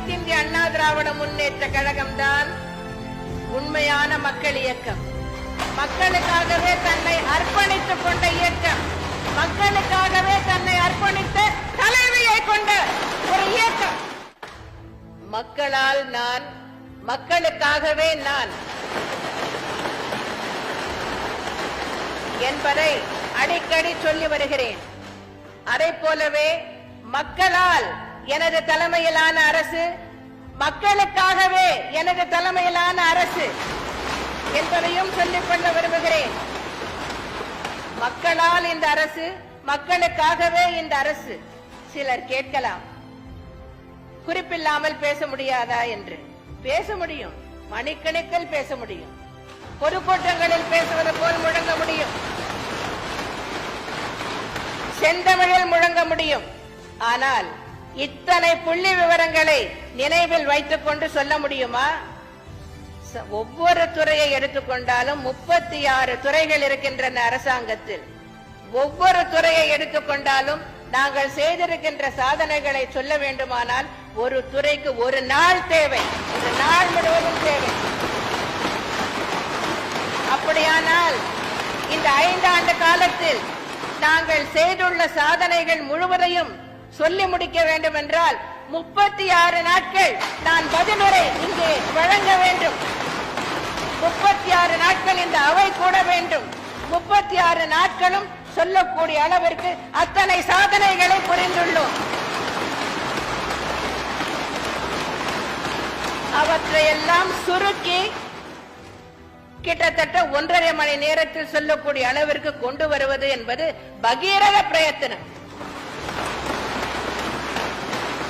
அனைத்திந்திய அண்ணா திராவிட முன்னேற்ற கழகம்தான் உண்மையான மக்கள் இயக்கம். மக்களுக்காகவே தன்னை அர்ப்பணித்துக் கொண்ட இயக்கம், மக்களுக்காகவே தன்னை அர்ப்பணித்த தலைமையை கொண்ட ஒரு இயக்கம். மக்களால் நான், மக்களுக்காகவே நான் என்பதை அடிக்கடி சொல்லி வருகிறேன். அதை போலவே மக்களால் எனது தலைமையிலான அரசு, மக்களுக்காகவே எனது தலைமையிலான அரசு என்பதையும் சொல்லிக் கொள்ள விரும்புகிறேன். மக்களால் இந்த அரசு, மக்களுக்காகவே இந்த அரசு. சிலர் கேட்கலாம், குறிப்பில்லாமல் பேச முடியாதா என்று. பேச முடியும், மணிக்கணக்கில் பேச முடியும், பொதுக்கூட்டங்களில் பேசுவது போல் முழங்க முடியும், செந்தமிழில் முழங்க முடியும். ஆனால் இத்தனை புள்ளி விவரங்களை நினைவில் வைத்துக் கொண்டு சொல்ல முடியுமா? ஒவ்வொரு துறையை எடுத்துக்கொண்டாலும் 36 துறைகள் இருக்கின்றன அரசாங்கத்தில். ஒவ்வொரு துறையை எடுத்துக்கொண்டாலும் நாங்கள் செய்திருக்கின்ற சாதனைகளை சொல்ல வேண்டுமானால் ஒரு துறைக்கு ஒரு நாள் தேவை, ஒரு நாள் முழுவதும் தேவை. அப்படியானால் இந்த 5 ஆண்டு காலத்தில் நாங்கள் செய்துள்ள சாதனைகள் முழுவதையும் சொல்லி முடிக்க வேண்டும் என்றால் 36 நாட்கள் நான் பதிலுரை இங்கே வழங்க வேண்டும். 36 நாட்கள் இந்த அவை கூட வேண்டும். 36 நாட்களும் சொல்லக்கூடிய அளவிற்கு அத்தனை சாதனைகளை புரிந்துள்ளோம். அவற்றையெல்லாம் சுருக்கி கிட்டத்தட்ட 1.5 மணி நேரத்தில் சொல்லக்கூடிய அளவிற்கு கொண்டு வருவது என்பது பகீரத பிரயத்தனம்.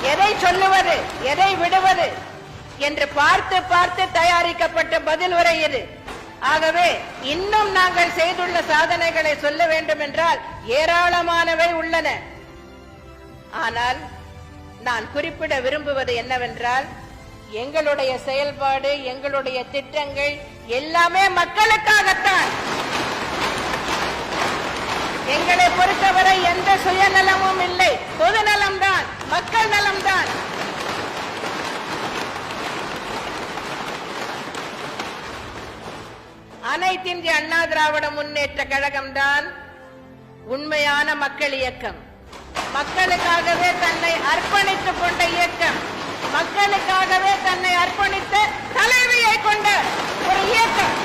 எதை சொல்லுவது, எதை விடுவது என்று பார்த்து பார்த்து தயாரிக்கப்பட்ட பதில் உரை இது. ஆகவே இன்னும் நாங்கள் செய்துள்ள சாதனைகளை சொல்ல வேண்டும் என்றால் ஏராளமானவை உள்ளன. ஆனால் நான் குறிப்பிட விரும்புவது என்னவென்றால், எங்களுடைய செயல்பாடு, எங்களுடைய திட்டங்கள் எல்லாமே மக்களுக்காகத்தான். எங்களை பொறுத்தவரை எந்த சுயநலமும் இல்லை, பொதுநலம்தான், மக்கள் நலம்தான். அனைத்திந்திய அண்ணா திராவிட முன்னேற்ற கழகம்தான் உண்மையான மக்கள் இயக்கம். மக்களுக்காகவே தன்னை அர்ப்பணித்துக் கொண்ட இயக்கம், மக்களுக்காகவே தன்னை அர்ப்பணித்த தலைமையை கொண்ட ஒரு இயக்கம்.